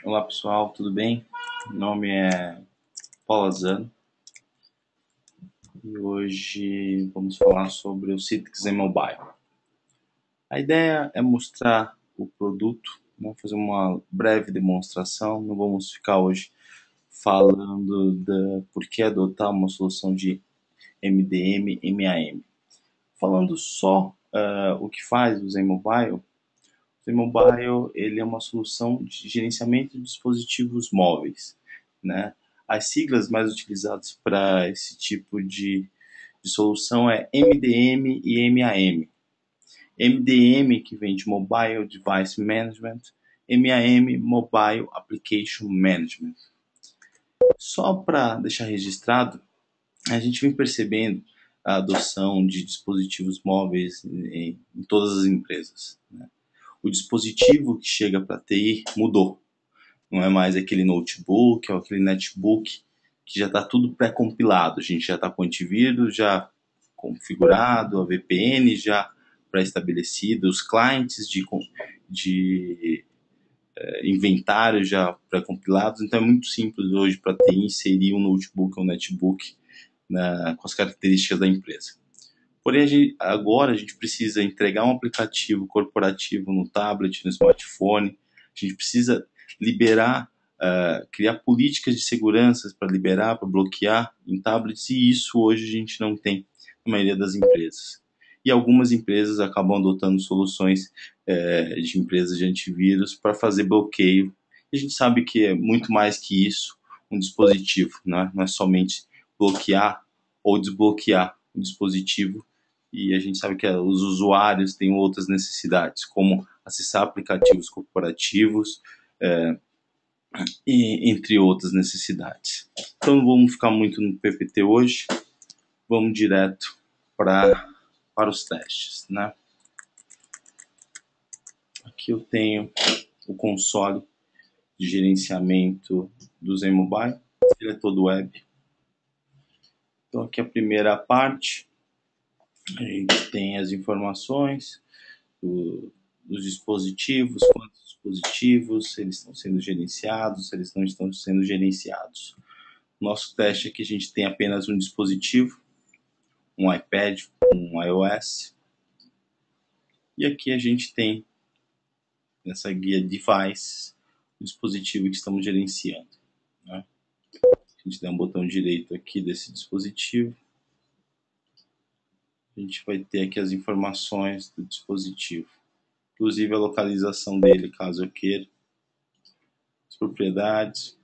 Olá pessoal, tudo bem? Meu nome é Paulo Azano e hoje vamos falar sobre o Citizen Mobile. A ideia é mostrar o produto, vamos fazer uma breve demonstração, não vamos ficar hoje falando da por que adotar uma solução de MDM, MAM. Falando só o que faz o Zen Mobile, o Zen Mobile ele é uma solução de gerenciamento de dispositivos móveis, né? As siglas mais utilizadas para esse tipo de solução é MDM e MAM. MDM, que vem de Mobile Device Management, MAM, Mobile Application Management. Só para deixar registrado, a gente vem percebendo a adoção de dispositivos móveis em todas as empresas, né? O dispositivo que chega para a TI mudou. Não é mais aquele notebook ou aquele netbook que já está tudo pré-compilado. A gente já está com o antivírus já configurado, a VPN já pré-estabelecida, os clientes de inventário já pré-compilados. Então é muito simples hoje para ter inserir um notebook ou um netbook com as características da empresa. Porém, agora a gente precisa entregar um aplicativo corporativo no tablet, no smartphone. A gente precisa liberar, criar políticas de segurança para liberar, para bloquear em tablets, e isso hoje a gente não tem na maioria das empresas. E algumas empresas acabam adotando soluções de empresas de antivírus para fazer bloqueio. E a gente sabe que é muito mais que isso, um dispositivo, né? Não é somente bloquear ou desbloquear o dispositivo, e a gente sabe que os usuários têm outras necessidades, como acessar aplicativos corporativos, e entre outras necessidades. Então não vamos ficar muito no PPT hoje, vamos direto para os testes, né? Aqui eu tenho o console de gerenciamento do Zen Mobile, ele é todo web. Então aqui a primeira parte, a gente tem as informações dos dispositivos, quantos dispositivos, se eles estão sendo gerenciados, se eles não estão sendo gerenciados. Nosso teste é que a gente tem apenas um dispositivo, um iPad, um iOS. E aqui a gente tem, nessa guia Device, o dispositivo que estamos gerenciando, né? A gente tem um botão direito aqui desse dispositivo. A gente vai ter aqui as informações do dispositivo, inclusive a localização dele, caso eu queira, as propriedades,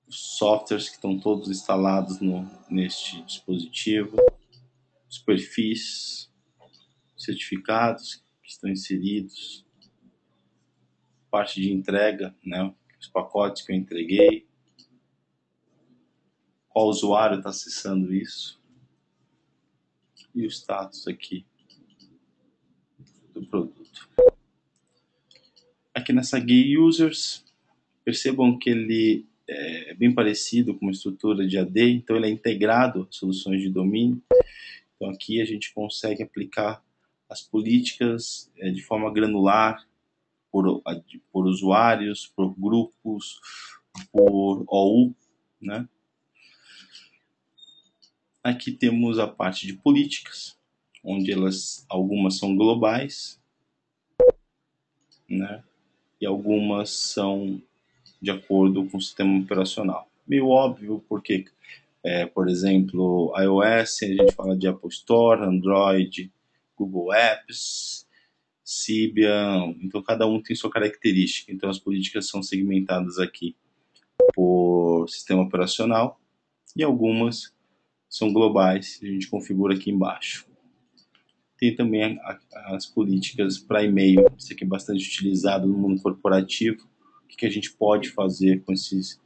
os softwares que estão todos instalados neste dispositivo, os perfis, certificados que estão inseridos, parte de entrega, né, os pacotes que eu entreguei, qual usuário está acessando isso, e o status aqui do produto. Aqui nessa guia Users, percebam que ele é bem parecido com uma estrutura de AD, então ele é integrado a soluções de domínio. Então aqui a gente consegue aplicar as políticas de forma granular, por usuários, por grupos, por OU, né? Aqui temos a parte de políticas, onde algumas são globais, né? E algumas são de acordo com o sistema operacional. Meio óbvio, porque, por exemplo, iOS, a gente fala de Apple Store, Android, Google Apps, Symbian, então cada um tem sua característica. Então as políticas são segmentadas aqui por sistema operacional e algumas são globais, a gente configura aqui embaixo. Tem também as políticas para e-mail, isso aqui é bastante utilizado no mundo corporativo. O que a gente pode fazer com esses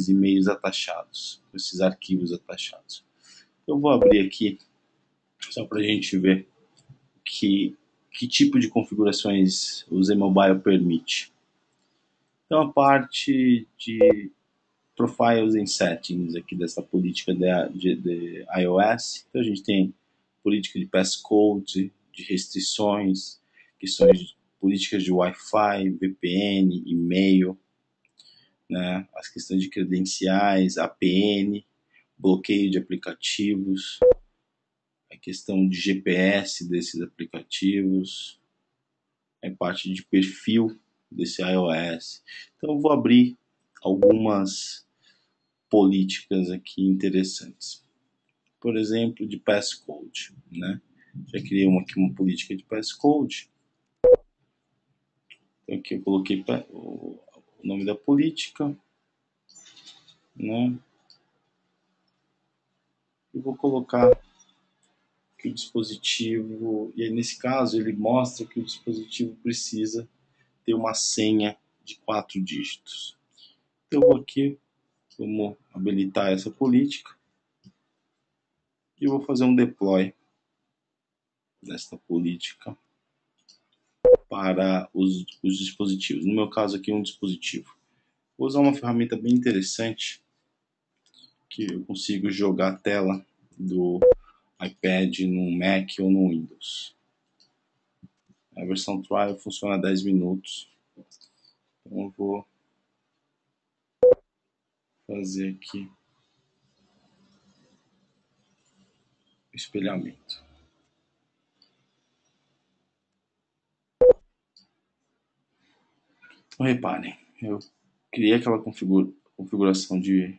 e-mails atachados, com esses arquivos atachados. Eu vou abrir aqui só para a gente ver que tipo de configurações o Z-Mobile permite. Então a parte de Profiles and Settings aqui dessa política de iOS. Então a gente tem política de passcode, de restrições, questões políticas de Wi-Fi, VPN, e-mail, né, as questões de credenciais, APN, bloqueio de aplicativos, a questão de GPS desses aplicativos, a parte de perfil desse iOS. Então eu vou abrir algumas políticas aqui interessantes. Por exemplo, de passcode, né? Já criei aqui uma política de passcode. Então aqui eu coloquei o nome da política, né? E vou colocar que o dispositivo, e aí nesse caso ele mostra que o dispositivo precisa ter uma senha de 4 dígitos. Então eu vou aqui, vamos habilitar essa política e vou fazer um deploy desta política para os dispositivos. No meu caso aqui, um dispositivo. Vou usar uma ferramenta bem interessante que eu consigo jogar a tela do iPad no Mac ou no Windows. A versão trial funciona 10 minutos. Então eu vou fazer aqui o espelhamento. Então reparem, eu criei aquela configuração de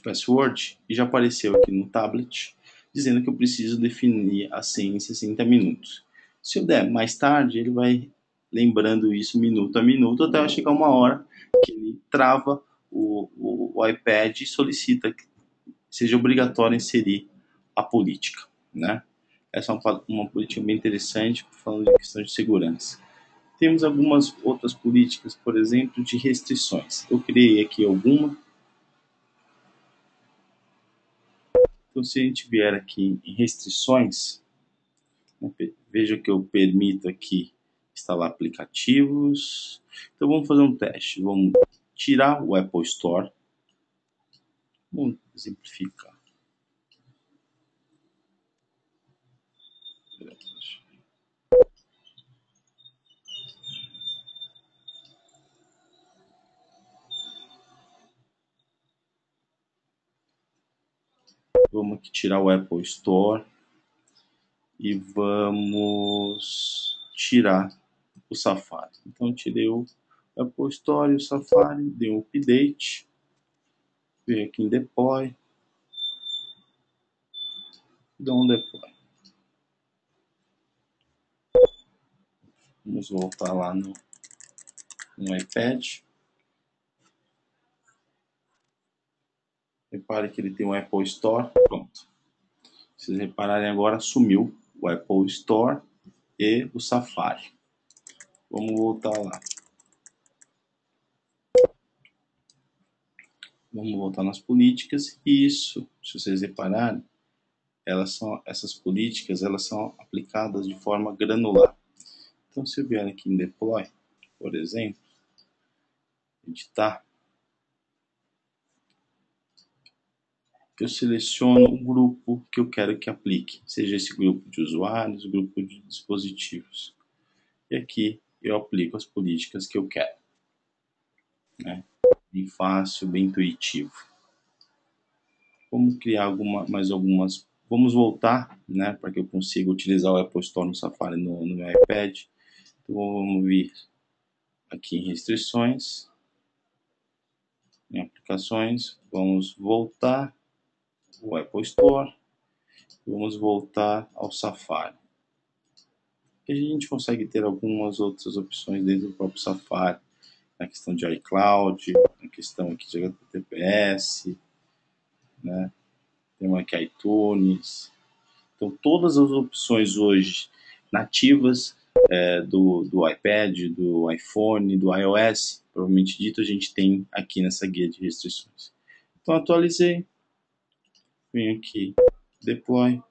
password e já apareceu aqui no tablet dizendo que eu preciso definir a senha em 60 minutos. Se eu der mais tarde, ele vai lembrando isso minuto a minuto até chegar uma hora que ele trava o iPad e solicita que seja obrigatório inserir a política, né? Essa é uma política bem interessante, falando de questão de segurança. Temos algumas outras políticas, por exemplo, de restrições. Eu criei aqui alguma. Então, se a gente vier aqui em restrições, veja que eu permito aqui instalar aplicativos. Então, vamos fazer um teste. Vamos tirar o Apple Store. Vamos exemplificar. Vamos aqui tirar o Apple Store e vamos tirar o Safari. Então, tirei o Apple Store e o Safari, dei um update, veio aqui em Deploy, dou um Deploy. Vamos voltar lá no iPad. Repare que ele tem o Apple Store. Pronto. Se vocês repararem agora, sumiu o Apple Store e o Safari. Vamos voltar lá. Vamos voltar nas políticas. E isso, se vocês repararem, essas políticas elas são aplicadas de forma granular. Então, se eu vier aqui em Deploy, por exemplo, editar, eu seleciono o grupo que eu quero que aplique, seja esse grupo de usuários, grupo de dispositivos. E aqui eu aplico as políticas que eu quero, né? Bem fácil, bem intuitivo. Vamos criar mais algumas. Vamos voltar, né, para que eu consiga utilizar o Apple Store no Safari no meu iPad. Então vamos vir aqui em restrições, em aplicações, vamos voltar o Apple Store, vamos voltar ao Safari. E a gente consegue ter algumas outras opções dentro do próprio Safari, na questão de iCloud, na questão aqui de HTTPS, né? Temos aqui iTunes. Então todas as opções hoje nativas do iPad, do iPhone, do iOS, provavelmente dito, a gente tem aqui nessa guia de restrições. Então atualizei, venho aqui, deploy,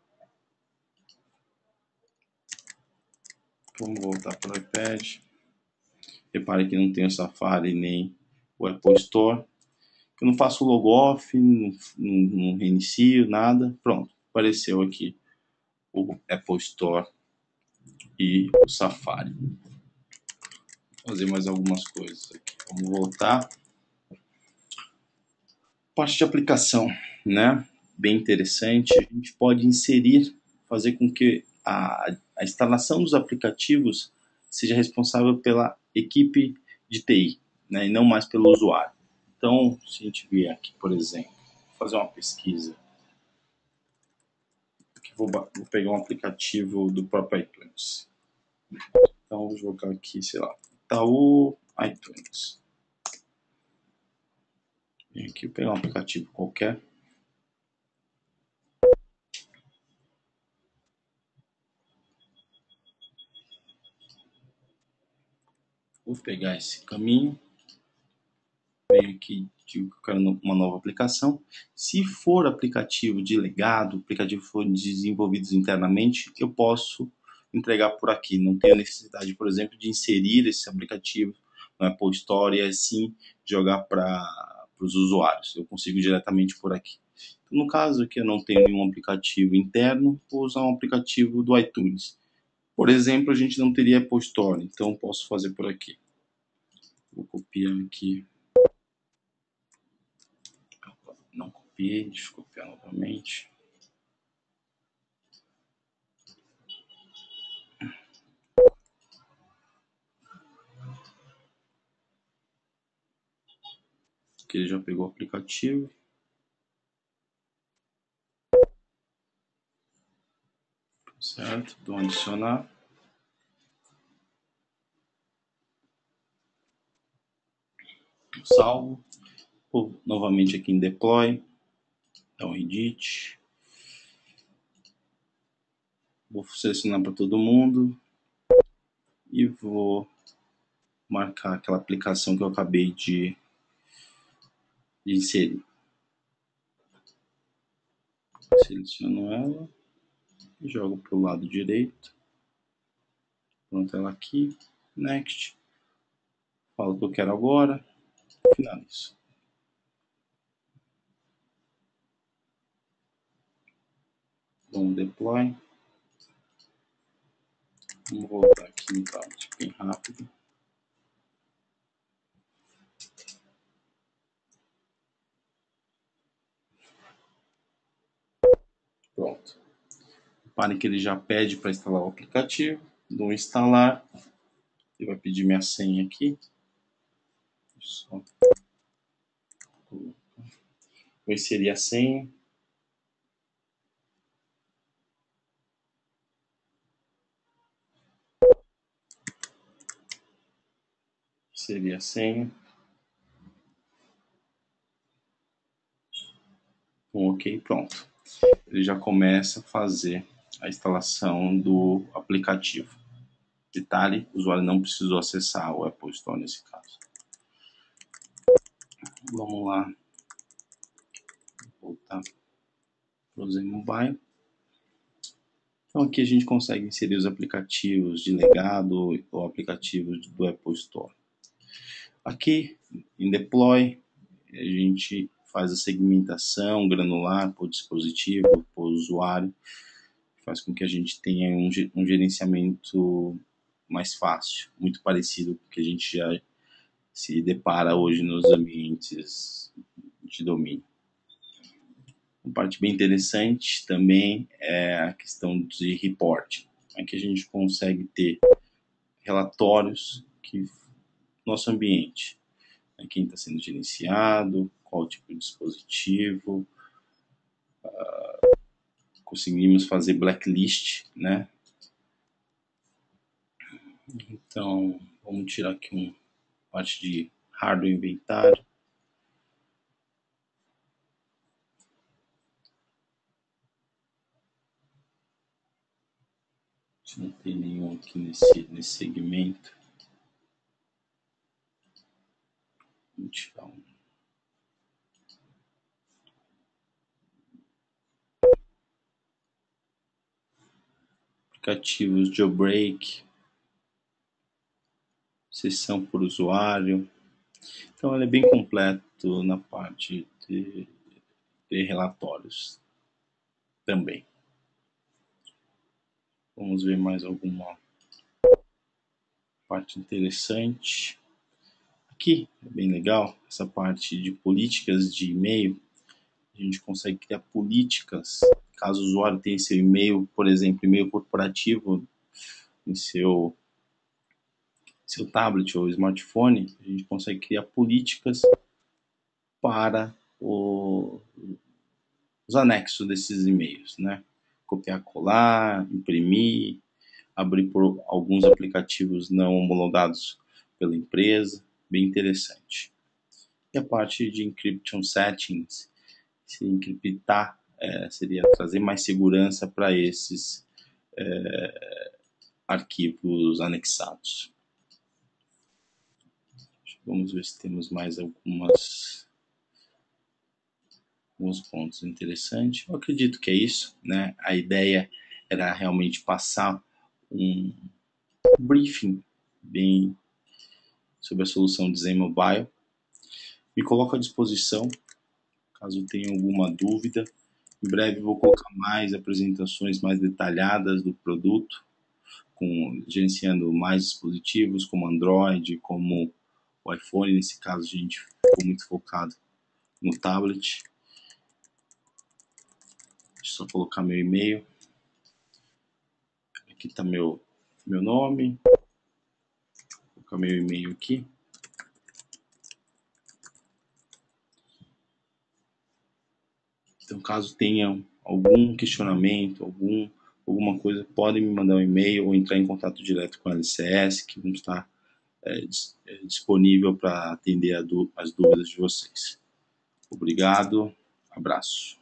vamos voltar para o iPad, repare que não tem o Safari nem o Apple Store, eu não faço logoff, não reinicio, nada, pronto, apareceu aqui o Apple Store e o Safari. Vou fazer mais algumas coisas aqui. Vamos voltar. Parte de aplicação, né? Bem interessante. A gente pode inserir, fazer com que a instalação dos aplicativos seja responsável pela equipe de TI, né? E não mais pelo usuário. Então, se a gente vier aqui, por exemplo, fazer uma pesquisa, vou pegar um aplicativo do próprio iTunes. Então, vou jogar aqui, sei lá, Itaú iTunes. Vem aqui, vou pegar um aplicativo qualquer. Vou pegar esse caminho. Venho aqui, digo que eu quero uma nova aplicação. Se for aplicativo de legado, aplicativo for desenvolvidos internamente, eu posso entregar por aqui. Não tenho necessidade, por exemplo, de inserir esse aplicativo no Apple Store e assim jogar para os usuários. Eu consigo diretamente por aqui. No caso aqui eu não tenho nenhum aplicativo interno, vou usar um aplicativo do iTunes. Por exemplo, a gente não teria Apple Store, então posso fazer por aqui. Vou copiar aqui. Não copiei, deixa eu copiar novamente. Aqui ele já pegou o aplicativo. Certo, vou adicionar. Salvo. Vou novamente aqui em Deploy. Dá um edit. Vou selecionar para todo mundo. E vou marcar aquela aplicação que eu acabei de inserir. Seleciono ela e jogo para o lado direito. Pronto, ela aqui. Next. Falo o que eu quero agora. Finalizo. Dou um deploy. Vamos voltar aqui no tablet bem rápido. Pronto. Reparem que ele já pede para instalar o aplicativo. Dou instalar. Ele vai pedir minha senha aqui. Só vou inserir a senha. Inserir a senha. Ok, pronto. Ele já começa a fazer a instalação do aplicativo. Detalhe, o usuário não precisou acessar o Apple Store nesse caso. Vamos lá. Voltar para o Zen Mobile. Então aqui a gente consegue inserir os aplicativos de legado ou aplicativos do Apple Store. Aqui em Deploy a gente faz a segmentação granular por dispositivo, por usuário, faz com que a gente tenha um gerenciamento mais fácil, muito parecido com o que a gente já se depara hoje nos ambientes de domínio. Uma parte bem interessante também é a questão de reporting. Aqui a gente consegue ter relatórios que nosso ambiente, quem está sendo gerenciado, qual tipo de dispositivo, conseguimos fazer blacklist, né? Então, vamos tirar aqui uma parte de hardware inventário. Não tem nenhum aqui nesse segmento. Vamos tirar um. Aplicativos jailbreak, sessão por usuário. Então ele é bem completo na parte de relatórios também. Vamos ver mais alguma parte interessante. Aqui é bem legal, essa parte de políticas de e-mail. A gente consegue criar políticas. Caso o usuário tenha seu e-mail, por exemplo, e-mail corporativo em seu tablet ou smartphone, a gente consegue criar políticas para os anexos desses e-mails, né? Copiar, colar, imprimir, abrir por alguns aplicativos não homologados pela empresa, bem interessante. E a parte de encryption settings, se encriptar, seria trazer mais segurança para esses arquivos anexados. Vamos ver se temos mais alguns pontos interessantes. Eu acredito que é isso, né? A ideia era realmente passar um briefing bem sobre a solução de Zen Mobile. Me coloco à disposição caso tenha alguma dúvida. Em breve vou colocar mais apresentações mais detalhadas do produto, gerenciando mais dispositivos como Android, como o iPhone. Nesse caso a gente ficou muito focado no tablet. Deixa eu só colocar meu e-mail. Aqui está meu nome. Vou colocar meu e-mail aqui. Então, caso tenham algum questionamento, alguma coisa, podem me mandar um e-mail ou entrar em contato direto com a LCS, que vamos estar disponível para atender as dúvidas de vocês. Obrigado, abraço.